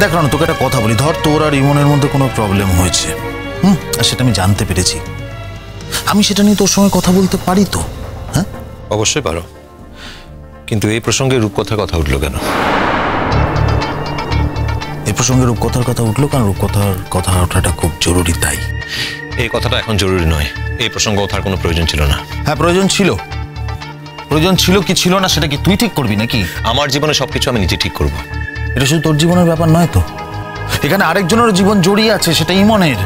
দেখ রানু, তোকে একটা কথা বলি, ধর তোর আর ইমনের মধ্যে কোনো প্রবলেম হয়েছে, আর সেটা আমি জানতে পেরেছি, আমি সেটা নিয়ে তোর সঙ্গে কথা বলতে পারি তো? হ্যাঁ অবশ্যই পারো, কিন্তু এই প্রসঙ্গে রূপকথার কথা উঠলো কেন? এই প্রসঙ্গে রূপকথার কথা উঠলো কারণ রূপকথার কথা ওঠাটা খুব জরুরি, তাই। এই কথাটা এখন জরুরি নয়, এই প্রসঙ্গ ওঠার কোনো প্রয়োজন ছিল না। হ্যাঁ প্রয়োজন ছিল, প্রয়োজন ছিল কি ছিল না সেটা কি তুই ঠিক করবি নাকি? আমার জীবনে সবকিছু আমি নিজে ঠিক করব। এটা শুধু তোর জীবনের ব্যাপার নয় তো, এখানে আরেকজনের জীবন জড়িয়ে আছে, সেটা ইমনের।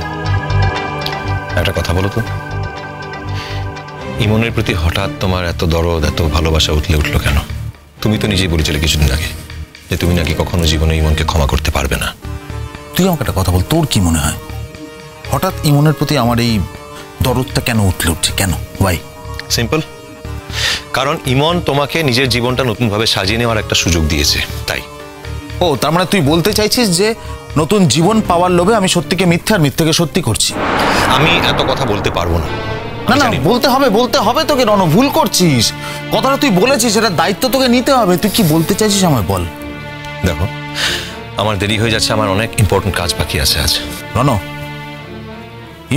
একটা কথা বলো তো, ইমনের প্রতি হঠাৎ তোমার এত দরদ, এত ভালোবাসা উঠলো কেন? তুমি তো নিজেই বলেছিলে কিছুদিন আগে যে তুমি নাকি কখনো জীবনে ইমনকে ক্ষমা করতে পারবে না। তুই আমাকে একটা কথা বল, তোর কি মনে হয় হঠাৎ ইমনের প্রতি আমার এই দরদটা কেন উঠছে, কেন, ওয়াই? সিম্পল, কারণ ইমন তোমাকে নিজের জীবনটা নতুনভাবে সাজিয়ে নেওয়ার একটা সুযোগ দিয়েছে, তাই। ও, তার মানে তুই বলতে চাইছিস যে নতুন জীবন পাওয়ার লোভে আমি সত্যিকে মিথ্যে আর মিথ্যেকে সত্যি করছি? আমি এত কথা বলতে পারবো না। না না, বলতে হবে তোকে রণ, ভুল করছিস। কথাটা তুই বলেছিস, সেটার দায়িত্ব তোকে নিতে হবে। তুই কি বলতে চাইছিস আমায় বল। দেখো, আমার দেরি হয়ে যাচ্ছে, আমার অনেক ইম্পর্টেন্ট কাজ বাকি আছে আজ। রণ,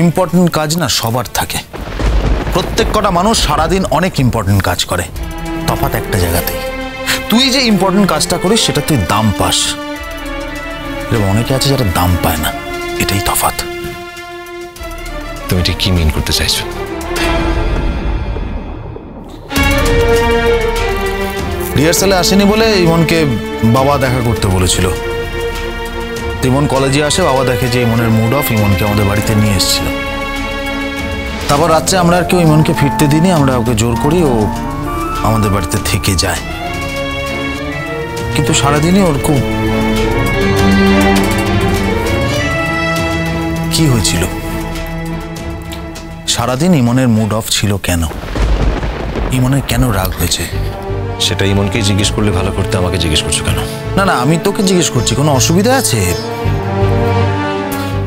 ইম্পর্টেন্ট কাজ না সবার থাকে, প্রত্যেক কটা মানুষ সারাদিন অনেক ইম্পর্টেন্ট কাজ করে, তফাৎ একটা জায়গাতেই। তুই যে ইম্পর্টেন্ট কাজটা করিস সেটা তুই দাম পাস, অনেকে আছে যারা দাম পায় না, এটাই তফাৎ। তুমি ঠিক কি মিন করতে চাইছো? রিহার্সালে আসেনি বলে ইমনকে বাবা দেখা করতে বলেছিল। ইমন কলেজে আসে, বাবা দেখে যে ইমনের মুড অফ, ইমনকে আমাদের বাড়িতে নিয়ে এসেছিল। তারপর রাত্রে আমরা আর কেউ ইমনকে ফিরতে দিইনি, আমরা ওকে জোর করি, ও আমাদের বাড়িতে থেকে যায়। কিন্তু সারাদিনই ওর খুব কি হয়েছিল, সারাদিন ইমনের মুড অফ ছিল কেন, ইমনের কেন রাগ হয়েছে? সেটা ইমনকেই জিজ্ঞেস করলে ভালো করতে, আমাকে জিজ্ঞেস করছো কেন? না না, আমি তোকে জিজ্ঞেস করছি, কোনো অসুবিধা আছে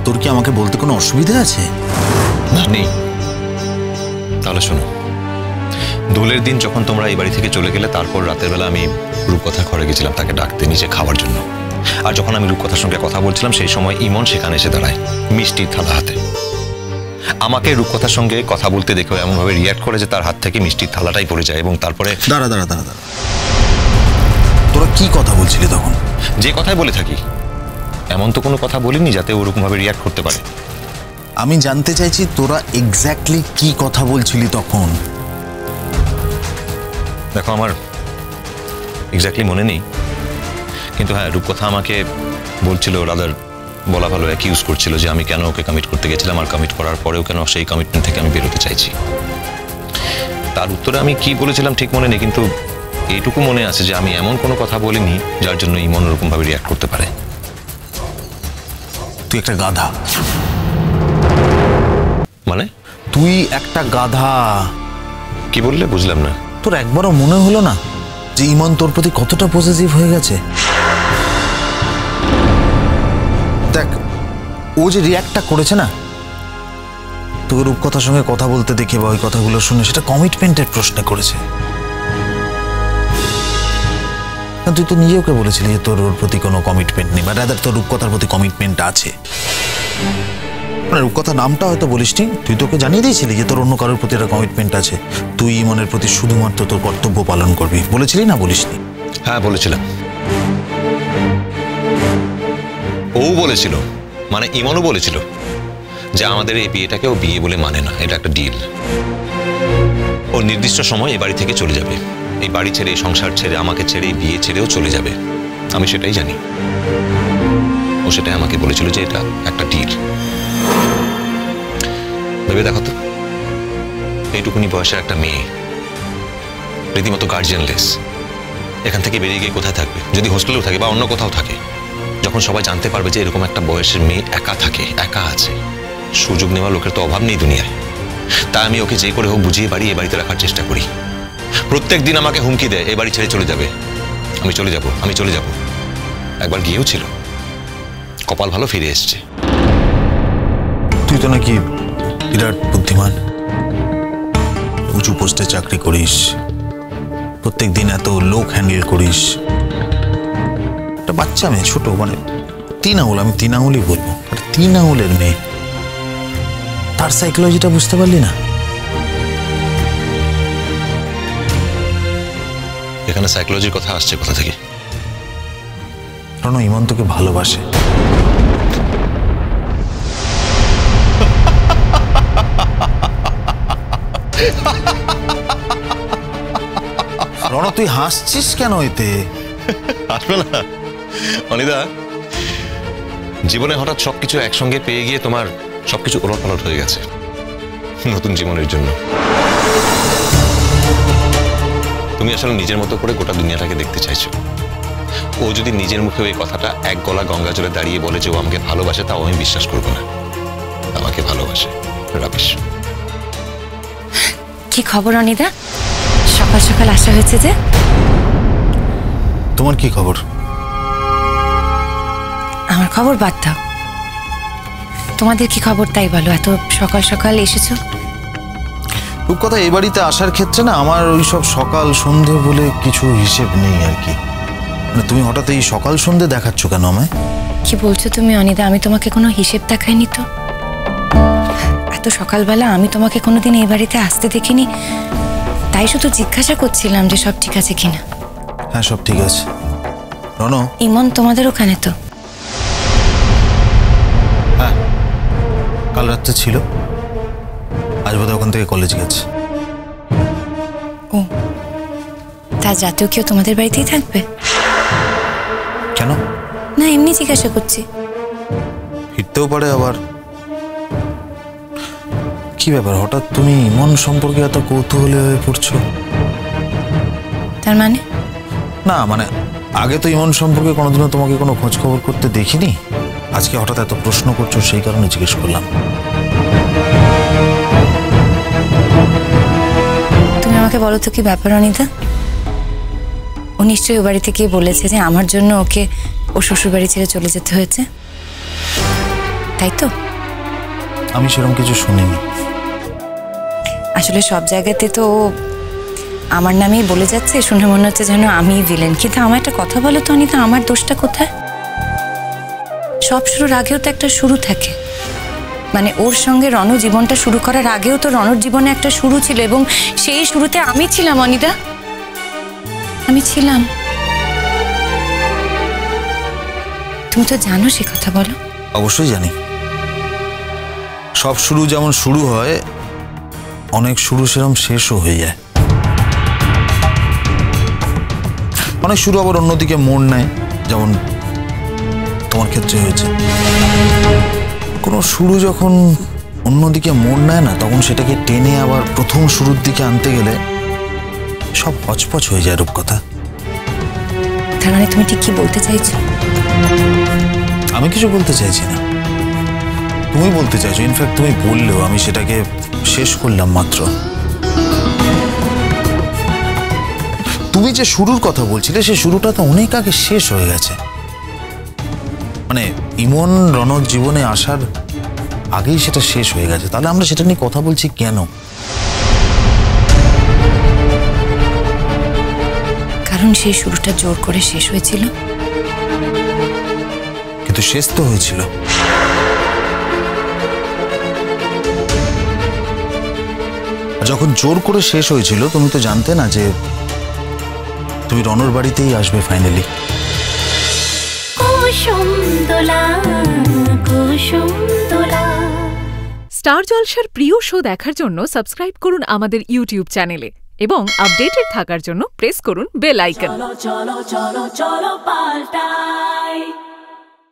তোর? কি আমাকে বলতে কোনো অসুবিধা আছে? না, নেই। তাহলে শোনো, দোলের দিন যখন তোমরা এই বাড়ি থেকে চলে গেলে, তারপর রাতের বেলা আমি রূপকথার ঘরে গেছিলাম তাকে ডাকতে, নিচে খাওয়ার জন্য। আর যখন আমি রূপকথার সঙ্গে কথা বলছিলাম, সেই সময় ইমন সেখানে এসে দাঁড়ায় মিষ্টির থালা হাতে। আমাকে রূপকথার সঙ্গে কথা বলতে দেখে এমনভাবে রিয়াক্ট করে যে তার হাত থেকে মিষ্টির থালাটাই পড়ে যায়, এবং তারপরে দাঁড়া, তোরা কি কথা বলছিলি তখন? যে কথাই বলে থাকি, এমন তো কোনো কথা বলিনি যাতে ওরকম ভাবে রিয়াক্ট করতে পারে। আমি জানতে চাইছি তোরা এক্স্যাক্টলি কি কথা বলছিলি তখন? দেখো, আমার এক্স্যাক্টলি মনে নেই, কিন্তু হ্যাঁ, রূপকথা আমাকে বলছিল, রাদার বলা ভালো, অ্যাকিউজ করছিল যে আমি কেন ওকে কমিট করতে গেছিলাম, আর কমিট করার পরেও কেন সেই কমিটমেন্ট থেকে আমি বেরোতে চাইছি। তার উত্তরে আমি কি বলেছিলাম ঠিক মনে নেই, কিন্তু এইটুকু মনে আছে যে আমি এমন কোনো কথা বলিনি যার জন্য ইমন ওরকম ভাবে রিয়াক্ট করতে পারে। তুই একটা গাধা। মানে? তুই একটা গাধা। কি বললে বুঝলাম না। তোর একবারও মনে হলো না যে ইমন তোর প্রতি কতটা পজিটিভ হয়ে গেছে? দেখ, ও যে রিয়াক্টটা করেছে না তোর রূপকথার সঙ্গে কথা বলতে দেখে বা ওই কথাগুলো শুনে, সেটা কমিটমেন্টের প্রশ্নে করেছে। তুই তো নিজে ওকে বলেছিলি যে তোর ওর প্রতি কোনো কমিটমেন্ট নেই, বা রাদার তোর রূপকথার প্রতি কমিটমেন্ট আছে। রূপকথা নামটা হয়তো বলিসনি, তুই তোকে জানিয়ে দিয়েছিলি যে তোর অন্য কারোর প্রতি একটা কমিটমেন্ট আছে, তুই ইমনের প্রতি শুধুমাত্র তোর কর্তব্য পালন করবি, বলেছিলি না বলিসনি? হ্যাঁ বলেছিলাম। ও বলেছিল, মানে ইমনও বলেছিল যে আমাদের এই বিয়েটাকে ও বিয়ে বলে মানে না, এটা একটা ডিল। ও নির্দিষ্ট সময় এই বাড়ি থেকে চলে যাবে, এই বাড়ি ছেড়ে, এই সংসার ছেড়ে, আমাকে ছেড়ে, এই বিয়ে ছেড়েও চলে যাবে। আমি সেটাই জানি, ও সেটাই আমাকে বলেছিল যে এটা একটা ডিল। ভেবে দেখো তো, এইটুকুনি বয়সের একটা মেয়ে, রীতিমতো গার্জিয়ানলেস, এখান থেকে বেরিয়ে গিয়ে কোথায় থাকবে? যদি হোস্টেলেও থাকে বা অন্য কোথাও থাকে, যখন সবাই জানতে পারবে যে এরকম একটা বয়সের মেয়ে একা থাকে, একা আছে, সুযোগ নেওয়া লোকের তো অভাব নেই দুনিয়ায়। তাই আমি ওকে যে করে হোক বুঝিয়ে এই বাড়িতে রাখার চেষ্টা করি। প্রত্যেক দিন আমাকে হুমকি দেয়, এই বাড়ি ছেড়ে চলে যাবে, আমি চলে যাব, আমি চলে যাব। একবার গিয়েও ছিল, কপাল ভালো ফিরে এসছে। তুই তো নাকি বিরাট বুদ্ধিমান, উঁচু পোস্টে চাকরি করিস, প্রত্যেক দিন এত লোক হ্যান্ডেল করিস, একটা বাচ্চা মেয়ে, ছোট, মানে তিন আঙুল, আমি তিন আঙুলই বলবো, 3 আঙুলের মেয়ে, তার সাইকোলজিটা বুঝতে পারলি না? এখানে সাইকোলজির কথা আসছে কোথা থেকে? কারণ ইমন তোকে ভালোবাসে। রণ, তুই হাসছিস কেন এতে? আসবে না অনিদা, জীবনে হঠাৎ সবকিছু একসঙ্গে পেয়ে গিয়ে তোমার সবকিছু ওলটপালট হয়ে গেছে নতুন জীবনের জন্য। তুমি আসলে নিজের মতো করে গোটা দুনিয়াটাকে দেখতে চাইছো। ও যদি নিজের মুখে এই কথাটা এক গলা গঙ্গা জলে দাঁড়িয়ে বলে যে ও আমাকে ভালোবাসে, তাও আমি বিশ্বাস করবো না। আমাকে ভালোবাসে রাবিশ। কি খবর অনিদা, সকাল সকাল আসা হয়েছে যে? তোমার কি খবর? আমার খবর বাদ দাও, তোমাদের কি খবর তাই বলো। এত সকাল সকাল এসেছো? রূপকথা, এই বাড়িতে আসার ক্ষেত্রে না আমার ওই সব সকাল সন্ধে বলে কিছু হিসেব নেই আর কি। মানে তুমি হঠাৎ এই সকাল সন্ধে দেখাচ্ছ কেন আমায়? কি বলছো তুমি অনিদা? আমি তোমাকে কোনো হিসেব দেখাইনি তো। এত সকালবেলা আমি তোমাকে কোনোদিন এই বাড়িতে আসতে দেখিনি, তাই শুধু জিজ্ঞাসা করছিলাম যে সব ঠিক আছে কিনা। হ্যাঁ, সব ঠিক আছে। রণ, ইমন তোমাদের ওখানে তো? হ্যাঁ, কাল রাত্রে ছিল, আজ বোধহয় ওখান থেকে কলেজ গেছে। ও, তা জাতীয় কেউ তোমাদের বাড়িতেই থাকবে? কেন? না, এমনি জিজ্ঞাসা করছি। ফিরতেও পারে আবার। কি ব্যাপার, হঠাৎ তুমি ইমন সম্পর্কে এত কৌতূহলী হয়ে পড়ছো? তার মানে? না মানে, আগে তো ইমন সম্পর্কে কোনোদিনও তোমাকে কোনো খোঁজ খবর করতে দেখিনি, আজকে হঠাৎ এত প্রশ্ন করছো সেই কারণে জিজ্ঞেস করলাম। তুমি আমাকে বলো তো কি ব্যাপার অনিতা? ও নিশ্চয়ই ও বাড়িতে গিয়ে বলেছে যে আমার জন্য ওকে ও শ্বশুর বাড়ি ছেড়ে চলে যেতে হয়েছে, তাই তো? আমি সেরকম কিছু শুনিনি। আসলে সব জায়গাতে তো ও আমার নামেই বলে যাচ্ছে, শুনে মনে হচ্ছে যেন আমিই ভিলেন। কিন্তু আমার একটা কথা বলো তো অনিতা, আমার দোষটা কোথায়? সব শুরুর আগেও তো একটা শুরু থাকে। মানে ওর সঙ্গে রণ জীবনটা শুরু করার আগেও তো রণর জীবনে একটা শুরু ছিল, এবং সেই শুরুতে আমি ছিলাম অনিতা, আমি ছিলাম। তুমি তো জানো সে কথা, বলো। অবশ্যই জানি। সব শুরু যেমন শুরু হয়, অনেক শুরু সেরকম শেষও হয়ে যায়। অনেক শুরু আবার অন্যদিকে মোড় নেয়, যেমন তোমার ক্ষেত্রে হয়েছে। কোনো শুরু যখন অন্যদিকে মোড় নেয় না, তখন সেটাকে টেনে আবার প্রথম শুরুর দিকে আনতে গেলে সব হচপচ হয়ে যায়। রূপকথা, তার মানে তুমি ঠিক কি বলতে চাইছো? আমি কিছু বলতে চাইছি না, তুমি বলতে চাইছো। ইনফ্যাক্ট তুমি বললেও আমি সেটাকে শেষ করলাম মাত্র। তুমি যে শুরুর কথা বলছিলে, সে শুরুটা তো অনেক আগে শেষ হয়ে গেছে। মানে ইমন রণর জীবনে আসার আগেই সেটা শেষ হয়ে গেছে। তাহলে আমরা সেটা নিয়ে কথা বলছি কেন? কারণ সেই শুরুটা জোর করে শেষ হয়েছিল। কিন্তু শেষ তো হয়েছিল। যখন জোর করে শেষ হয়েছিল, তুমি তো জানতে না যে তুমি রণর বাড়িতেই আসবে ফাইনালি। স্টার জলসার প্রিয় শো দেখার জন্য সাবস্ক্রাইব করুন আমাদের ইউটিউব চ্যানেলে এবং আপডেটেড থাকার জন্য প্রেস করুন বেল আইকন। চলো চলো চলো চলো পাল্টাই।